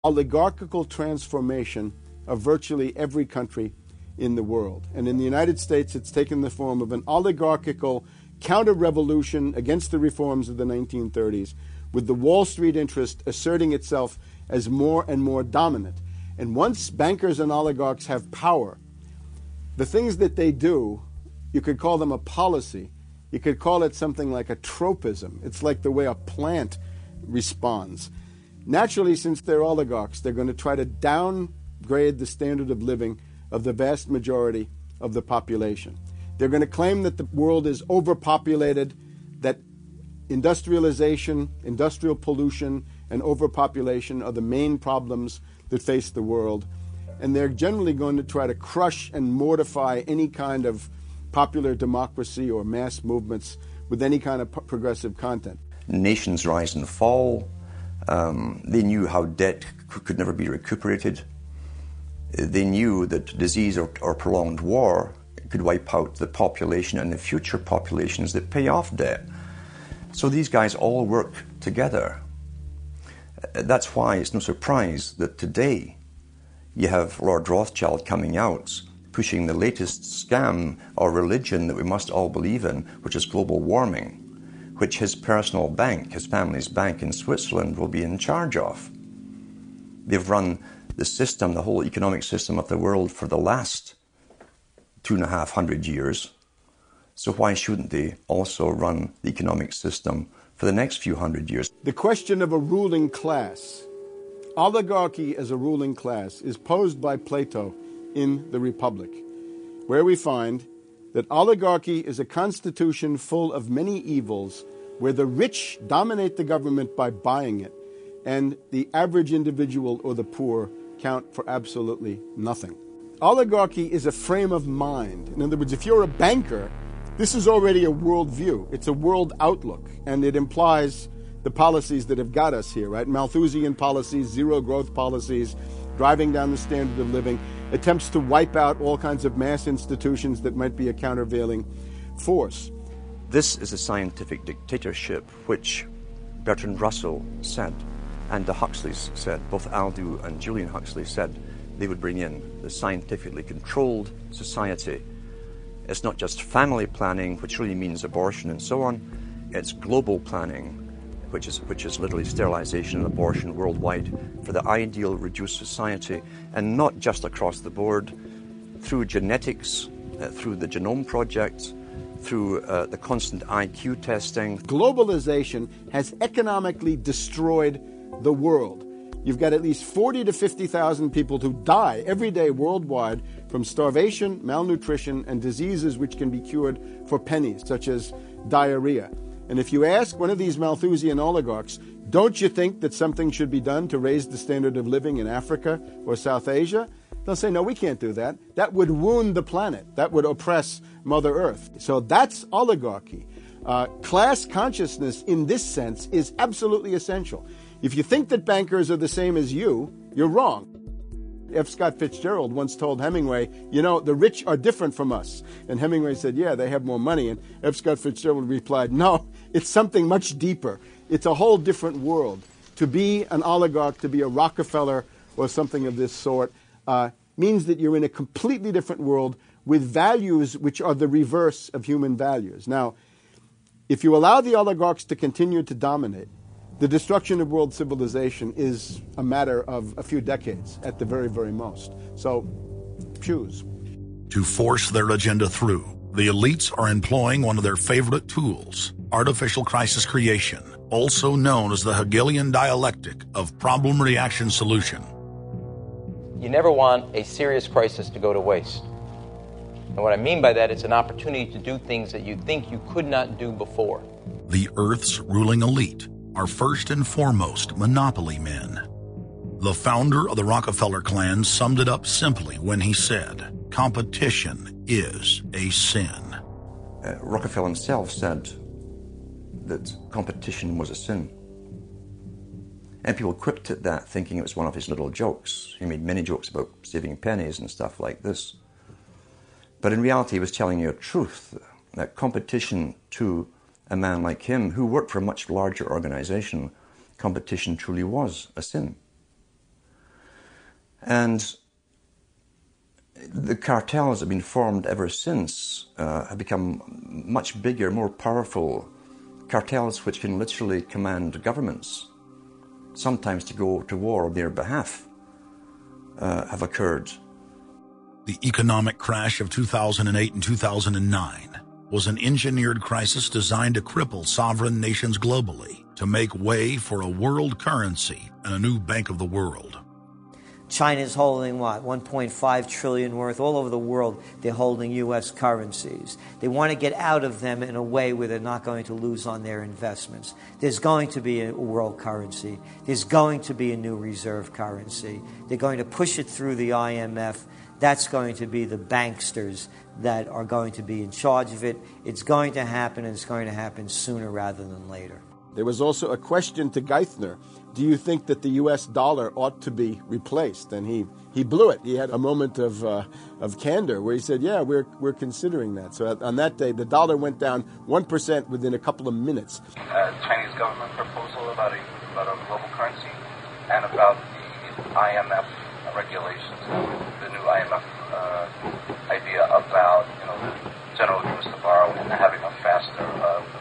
oligarchical transformation of virtually every country in the world. And in the United States, it's taken the form of an oligarchical counter-revolution against the reforms of the 1930s, with the Wall Street interest asserting itself as more and more dominant. And once bankers and oligarchs have power, the things that they do, you could call them a policy. You could call it something like a tropism. It's like the way a plant responds. Naturally, since they're oligarchs, they're going to try to downgrade the standard of living of the vast majority of the population. They're going to claim that the world is overpopulated, that industrialization, industrial pollution, and overpopulation are the main problems that face the world. And they're generally going to try to crush and mortify any kind of popular democracy or mass movements with any kind of progressive content. Nations rise and fall. They knew how debt could never be recuperated. They knew that disease or prolonged war could wipe out the population and the future populations that pay off debt. So these guys all work together. That's why it's no surprise that today you have Lord Rothschild coming out pushing the latest scam or religion that we must all believe in, which is global warming, which his personal bank, his family's bank in Switzerland, will be in charge of. They've run the system, the whole economic system of the world for the last 250 years. So why shouldn't they also run the economic system for the next few hundred years? The question of a ruling class, oligarchy as a ruling class, is posed by Plato in the Republic, where we find that oligarchy is a constitution full of many evils, where the rich dominate the government by buying it, and the average individual or the poor count for absolutely nothing. Oligarchy is a frame of mind. In other words, if you're a banker, this is already a worldview. It's a world outlook, and it implies the policies that have got us here, right? Malthusian policies, zero growth policies, driving down the standard of living, attempts to wipe out all kinds of mass institutions that might be a countervailing force. This is a scientific dictatorship, which Bertrand Russell said, and the Huxleys said, both Aldous and Julian Huxley said they would bring in the scientifically controlled society. It's not just family planning, which really means abortion and so on. It's global planning, which is literally sterilization and abortion worldwide for the ideal reduced society, and not just across the board, through genetics, through the Genome Project, through the constant IQ testing. Globalization has economically destroyed the world. You've got at least 40 to 50,000 people who die every day worldwide from starvation, malnutrition, and diseases which can be cured for pennies, such as diarrhea. And if you ask one of these Malthusian oligarchs, don't you think that something should be done to raise the standard of living in Africa or South Asia? They'll say, no, we can't do that. That would wound the planet. That would oppress Mother Earth. So that's oligarchy. Class consciousness in this sense is absolutely essential. If you think that bankers are the same as you, you're wrong. F. Scott Fitzgerald once told Hemingway, you know, the rich are different from us. And Hemingway said, yeah, they have more money. And F. Scott Fitzgerald replied, no, it's something much deeper. It's a whole different world. To be an oligarch, to be a Rockefeller or something of this sort, means that you're in a completely different world with values which are the reverse of human values. Now, if you allow the oligarchs to continue to dominate, the destruction of world civilization is a matter of a few decades at the very, very most. So, choose. To force their agenda through, the elites are employing one of their favorite tools, artificial crisis creation, also known as the Hegelian dialectic of problem-reaction solution. You never want a serious crisis to go to waste. And what I mean by that, it's an opportunity to do things that you think you could not do before. The Earth's ruling elite are first and foremost monopoly men. The founder of the Rockefeller clan summed it up simply when he said, competition is a sin. Rockefeller himself said that competition was a sin. And people quipped at that, thinking it was one of his little jokes. He made many jokes about saving pennies and stuff like this. But in reality, he was telling you a truth, that competition to a man like him, who worked for a much larger organization, competition truly was a sin. And the cartels have been formed ever since, have become much bigger, more powerful cartels which can literally command governments, sometimes to go to war on their behalf, have occurred. The economic crash of 2008 and 2009 was an engineered crisis designed to cripple sovereign nations globally to make way for a world currency and a new Bank of the World. China's holding, what, 1.5 trillion worth. All over the world, they're holding U.S. currencies. They want to get out of them in a way where they're not going to lose on their investments. There's going to be a world currency. There's going to be a new reserve currency. They're going to push it through the IMF. That's going to be the banksters that are going to be in charge of it. It's going to happen, and it's going to happen sooner rather than later. There was also a question to Geithner. Do you think that the U.S. dollar ought to be replaced? And he blew it. He had a moment of candor where he said, yeah, we're considering that. So on that day, the dollar went down 1% within a couple of minutes. Chinese government proposal about a global currency and about the IMF regulations, the new IMF idea about the general use to borrow and having a faster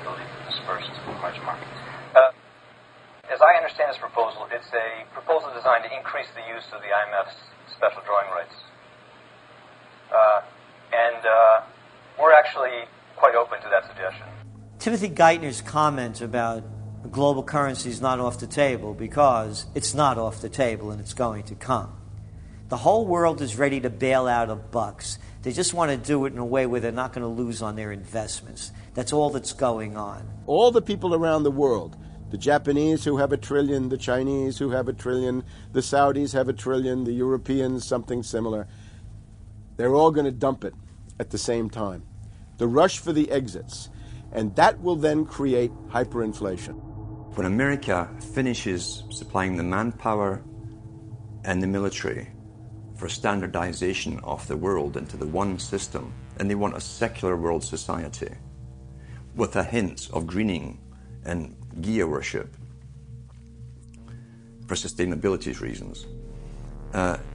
ability to disperse to the emerging market. As I understand this proposal, it's a proposal designed to increase the use of the IMF's special drawing rights. And we're actually quite open to that suggestion. Timothy Geithner's comment about global currency is not off the table because it's not off the table and it's going to come. The whole world is ready to bail out of bucks. They just want to do it in a way where they're not going to lose on their investments. That's all that's going on. All the people around the world, the Japanese who have $1 trillion, the Chinese who have $1 trillion, the Saudis have $1 trillion, the Europeans something similar, they're all going to dump it at the same time. The rush for the exits. And that will then create hyperinflation. When America finishes supplying the manpower and the military for standardization of the world into the one system, and they want a secular world society with a hint of greening and Gia worship for sustainability reasons.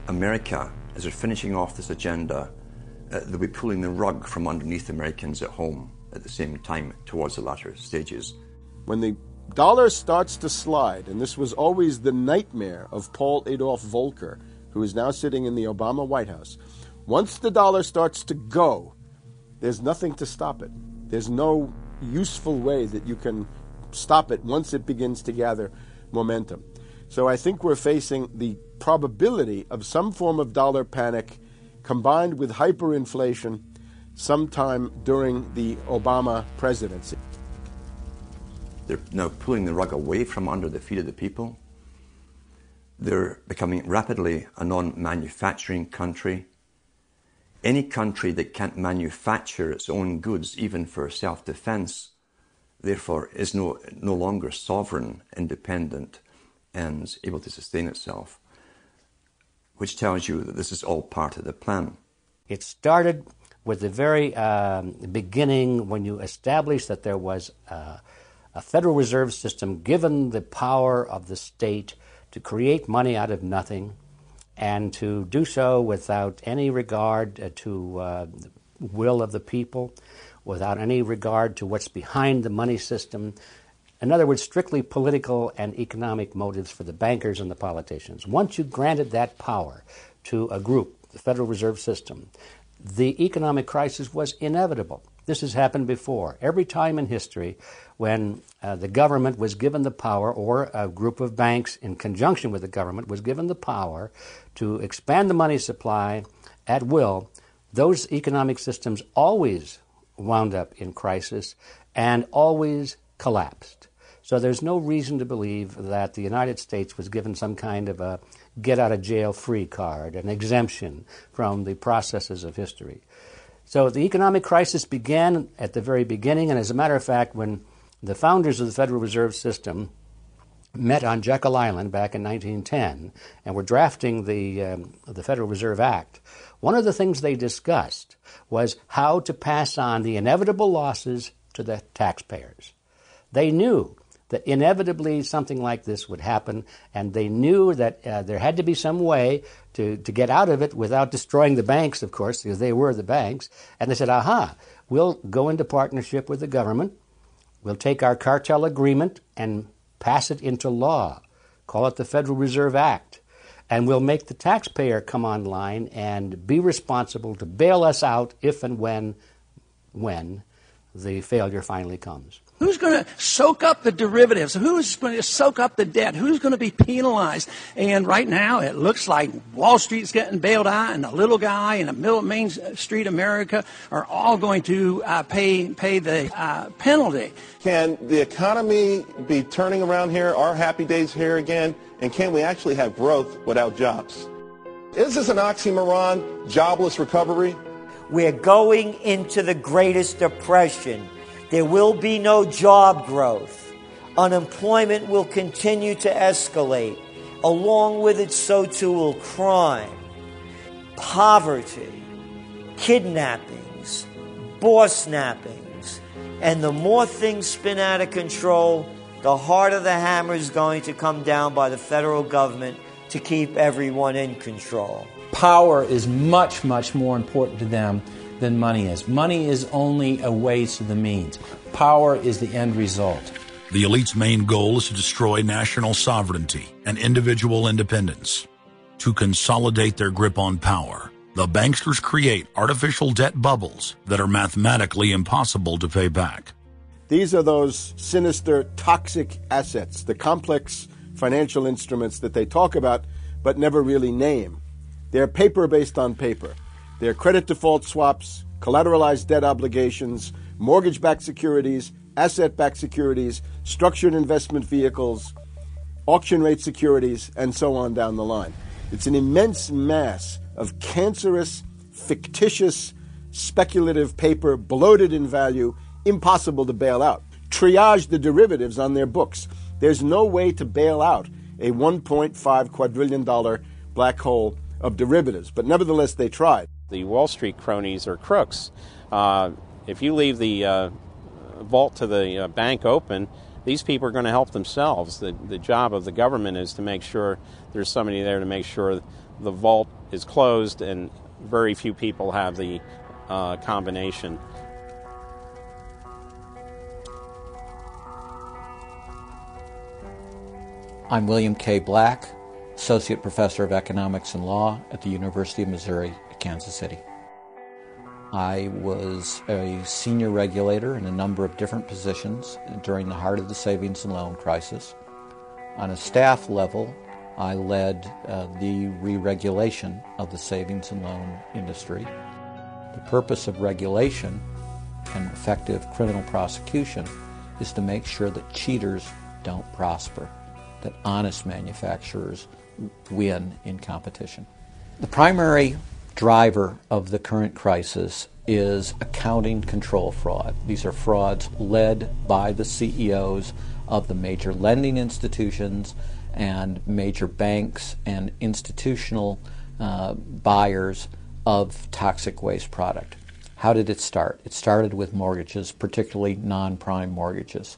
America, as they're finishing off this agenda, they'll be pulling the rug from underneath Americans at home at the same time towards the latter stages. When the dollar starts to slide, and this was always the nightmare of Paul Adolph Volcker, who is now sitting in the Obama White House, once the dollar starts to go, there's nothing to stop it. There's no useful way that you can stop it once it begins to gather momentum. So I think we're facing the probability of some form of dollar panic combined with hyperinflation sometime during the Obama presidency. They're now pulling the rug away from under the feet of the people. They're becoming rapidly a non-manufacturing country. Any country that can't manufacture its own goods, even for self-defense, therefore is no longer sovereign, independent, and able to sustain itself, which tells you that this is all part of the plan. It started with the very beginning when you established that there was a Federal Reserve System given the power of the state to create money out of nothing and to do so without any regard to the will of the people, without any regard to what's behind the money system. In other words, strictly political and economic motives for the bankers and the politicians. Once you granted that power to a group, the Federal Reserve System, the economic crisis was inevitable. This has happened before. Every time in history when the government was given the power, or a group of banks in conjunction with the government was given the power to expand the money supply at will, those economic systems always wound up in crisis and always collapsed. So there's no reason to believe that the United States was given some kind of a get-out-of-jail-free card, an exemption from the processes of history. So the economic crisis began at the very beginning, and as a matter of fact, when the founders of the Federal Reserve System met on Jekyll Island back in 1910 and were drafting the Federal Reserve Act, one of the things they discussed was how to pass on the inevitable losses to the taxpayers. They knew that inevitably something like this would happen, and they knew that there had to be some way to get out of it without destroying the banks, of course, because they were the banks. And they said, aha, we'll go into partnership with the government, we'll take our cartel agreement and pass it into law, call it the Federal Reserve Act, and we'll make the taxpayer come online and be responsible to bail us out if and when the failure finally comes. Who's going to soak up the derivatives? Who's going to soak up the debt? Who's going to be penalized? And right now, it looks like Wall Street's getting bailed out, and the little guy in the middle of Main Street America are all going to pay the penalty. Can the economy be turning around here? Are happy days here again? And can we actually have growth without jobs? Is this an oxymoron, jobless recovery? We're going into the greatest depression. There will be no job growth. Unemployment will continue to escalate. Along with it, so too will crime, poverty, kidnappings, boss snappings. And the more things spin out of control, the harder the hammer is going to come down by the federal government to keep everyone in control. Power is much, much more important to them than money is. Money is only a ways to the means. Power is the end result. The elite's main goal is to destroy national sovereignty and individual independence. To consolidate their grip on power, the banksters create artificial debt bubbles that are mathematically impossible to pay back. These are those sinister, toxic assets, the complex financial instruments that they talk about but never really name. They're paper based on paper. They're credit default swaps, collateralized debt obligations, mortgage-backed securities, asset-backed securities, structured investment vehicles, auction-rate securities, and so on down the line. It's an immense mass of cancerous, fictitious, speculative paper, bloated in value, impossible to bail out. Triage the derivatives on their books. There's no way to bail out a $1.5 quadrillion black hole of derivatives, but nevertheless they tried. The Wall Street cronies are crooks. If you leave the vault to the bank open, these people are going to help themselves. The job of the government is to make sure there's somebody there to make sure the vault is closed, and very few people have the combination. I'm William K. Black, Associate Professor of Economics and Law at the University of Missouri at Kansas City. I was a senior regulator in a number of different positions during the heart of the savings and loan crisis. On a staff level, I led the re-regulation of the savings and loan industry. The purpose of regulation and effective criminal prosecution is to make sure that cheaters don't prosper, that honest manufacturers win in competition. The primary driver of the current crisis is accounting control fraud. These are frauds led by the CEOs of the major lending institutions and major banks and institutional buyers of toxic waste product. How did it start? It started with mortgages, particularly non-prime mortgages.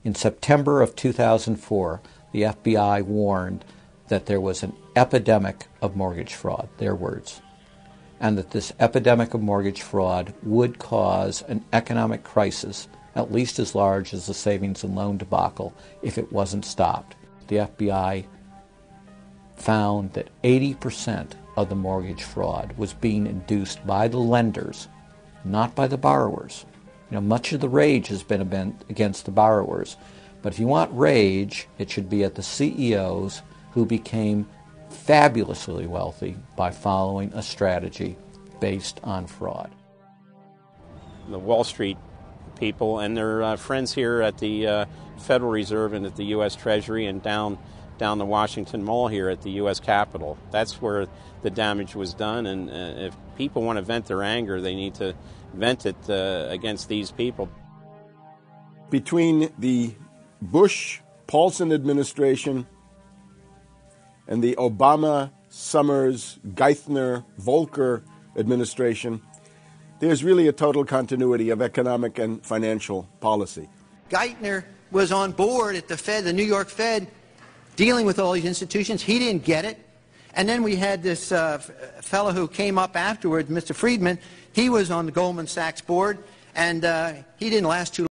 In September of 2004, the FBI warned that there was an epidemic of mortgage fraud, their words, and that this epidemic of mortgage fraud would cause an economic crisis at least as large as the savings and loan debacle if it wasn't stopped. The FBI found that 80% of the mortgage fraud was being induced by the lenders, not by the borrowers. You know, much of the rage has been against the borrowers, but if you want rage, it should be at the CEOs who became fabulously wealthy by following a strategy based on fraud. The Wall Street people and their friends here at the Federal Reserve and at the U.S. Treasury and down the Washington Mall here at the U.S. Capitol. That's where the damage was done, and if people want to vent their anger, they need to vent it against these people. Between the Bush-Paulson administration and the Obama, Summers, Geithner, Volcker administration, there's really a total continuity of economic and financial policy. Geithner was on board at the Fed, the New York Fed, dealing with all these institutions. He didn't get it. And then we had this fellow who came up afterwards, Mr. Friedman. He was on the Goldman Sachs board, and he didn't last too long.